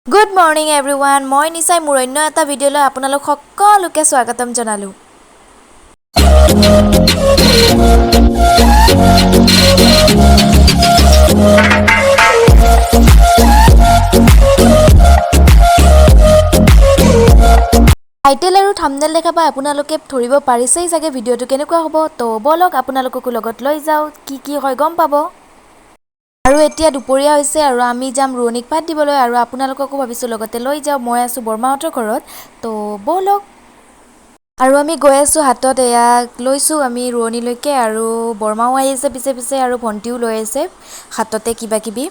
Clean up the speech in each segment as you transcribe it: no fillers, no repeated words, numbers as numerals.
Good morning everyone. Moi nisai muronno eta video লৈ আপোনালোক সকলোকে স্বাগতম জনালো। টাইটেল আৰু থাম্বনেল দেখা পাই আপোনালোকে ধৰিব পাৰিছেই চাগে ভিডিওটো কেনেকুৱা হ'ব। তো বলক আপোনালোককো লগত লৈ যাও কি হয় গম পাব। আৰু এতিয়া দুপৰীয়া হৈছে আৰু আমি যাম ৰোৱনীক ভাত দিবলৈ আৰু আপোনালোককো ভাবিছোঁ লগতে লৈ যাওঁ। মই আছোঁ বৰমাহঁতৰ ঘৰত, তো ব'লক। আৰু আমি গৈ আছোঁ হাতত এয়া লৈছোঁ আমি ৰোৱনীলৈকে আৰু বৰমাও আহিছে পিছে আৰু ভণ্টিও লৈ আছে হাততে কিবাকিবি।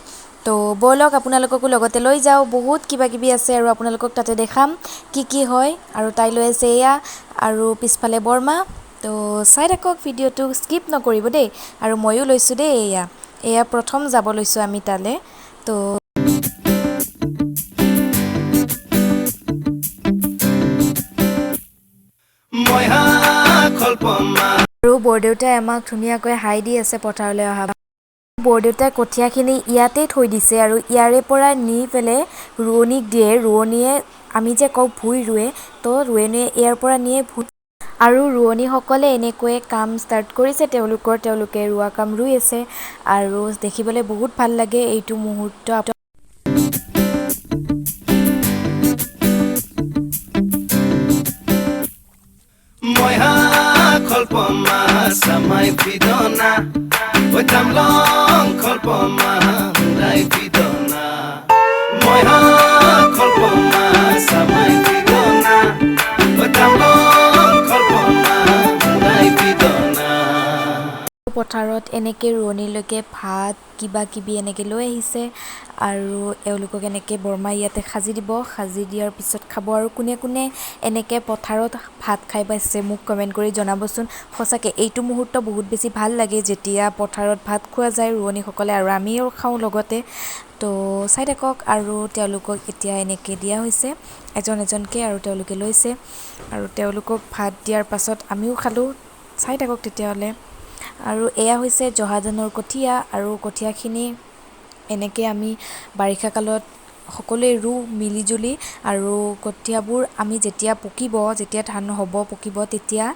তো ব'লক আপোনালোককো লগতে লৈ যাওঁ। বহুত কিবাকিবি আছে আৰু আপোনালোকক তাতে দেখাম কি হয়। আৰু তাই লৈ আছে এয়া আৰু পিছফালে বৰমা। তো চাই থাকক ভিডিঅ'টো, স্কিপ নকৰিব দেই। আৰু ময়ো লৈছোঁ দেই এয়া প্ৰথম যাব লৈছোঁ আমি তালৈ। তো আৰু বৰদেউতাই আমাক ধুনীয়াকৈ হাই দি আছে পথাৰলৈ অহা। বৰদেউতাই কঠীয়াখিনি ইয়াতেই থৈ দিছে আৰু ইয়াৰে পৰা নি পেলাই ৰোৱনীক দিয়ে। ৰোৱনীয়ে আমি যে কওঁ ভূঁই ৰুৱে, তো ৰোৱনীয়ে ইয়াৰ পৰা নিয়ে ভূঁই। আৰু ৰোৱনীসকলে এনেকৈয়ে কাম ষ্টাৰ্ট কৰিছে তেওঁলোকে ৰোৱা কাম ৰুই আছে আৰু দেখিবলৈ বহুত ভাল লাগে এইটো মুহূৰ্ত। পথাৰত এনেকৈ ৰোৱনীলৈকে ভাত কিবাকিবি এনেকৈ লৈ আহিছে আৰু এওঁলোকক এনেকৈ বৰমাই ইয়াতে সাজি দিব। সাজি দিয়াৰ পিছত খাব। আৰু কোনে কোনে এনেকৈ পথাৰত ভাত খাই পাইছে মোক কমেণ্ট কৰি জনাবচোন। সঁচাকৈ এইটো মুহূৰ্ত বহুত বেছি ভাল লাগে যেতিয়া পথাৰত ভাত খোৱা যায় ৰোৱনীসকলে আৰু আমিও খাওঁ লগতে। তো চাই থাকক। আৰু তেওঁলোকক এতিয়া এনেকৈ দিয়া হৈছে এজনকৈ আৰু তেওঁলোকে লৈছে আৰু তেওঁলোকক ভাত দিয়াৰ পাছত আমিও খালোঁ। চাই থাকক তেতিয়াহ'লে। আৰু এয়া হৈছে জহা ধানৰ কঠীয়া আৰু কঠীয়াখিনি এনেকৈ আমি বাৰিষা কালত সকলোৱে ৰুওঁ মিলিজুলি। আৰু কঠীয়াবোৰ আমি যেতিয়া পকিব, যেতিয়া ধান হ'ব পকিব, তেতিয়া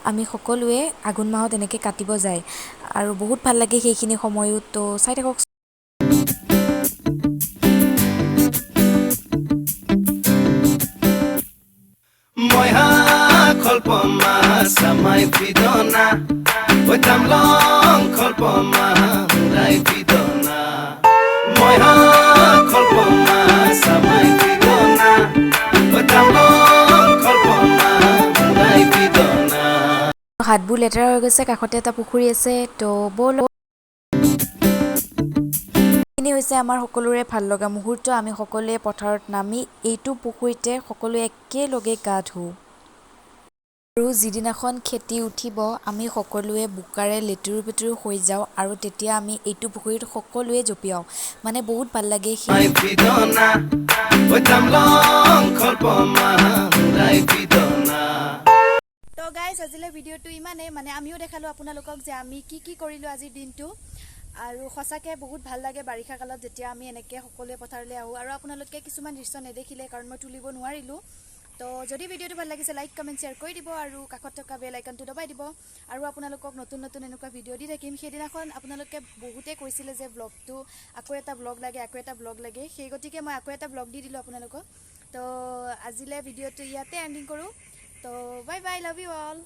আমি সকলোৱে আঘোণ মাহত এনেকৈ কাটিব যায় আৰু বহুত ভাল লাগে সেইখিনি সময়ত। তো চাই থাকক। হাতবোৰ লেতেৰা হৈ গৈছে, কাষতে এটা পুখুৰী আছে। তো ব'ল, এইখিনি হৈছে আমাৰ সকলোৰে ভাল লগা মুহূৰ্ত। আমি সকলোৱে পথাৰত নামি এইটো পুখুৰীতে সকলোৱে একেলগে গা ধুওঁ। আৰু যিদিনাখন খেতি উঠিব আমি সকলোৱে বোকাৰে লেতুৰু পেতুৰু হৈ যাওঁ আৰু তেতিয়া আমি এইটো পুখুৰীত সকলোৱে জঁপিয়াওঁ। মানে বহুত ভাল লাগে তো গাইজ আজিলৈ ভিডিঅ'টো ইমানেই। মানে আমিও দেখালোঁ আপোনালোকক যে আমি কি কৰিলোঁ আজিৰ দিনটো। আৰু সঁচাকৈ বহুত ভাল লাগে বাৰিষা কালত যেতিয়া আমি এনেকৈ সকলোৱে পথাৰলৈ আহোঁ। আৰু আপোনালোকে কিছুমান দৃশ্য নেদেখিলে কাৰণ মই তুলিব নোৱাৰিলোঁ। তো যদি ভিডিঅ'টো ভাল লাগিছে লাইক কমেণ্ট শ্বেয়াৰ কৰি দিব আৰু কাষত থকা বেল আইকনটো দবাই দিব। আৰু আপোনালোকক নতুন এনেকুৱা ভিডিঅ' দি থাকিম। সেইদিনাখন আপোনালোকে বহুতেই কৈছিলে যে আকৌ এটা ব্লগ লাগে সেই গতিকে মই আকৌ এটা ব্লগ দি দিলোঁ আপোনালোকক। তো আজিলৈ ভিডিঅ'টো ইয়াতে এণ্ডিং কৰোঁ। তো bye bye, love you all.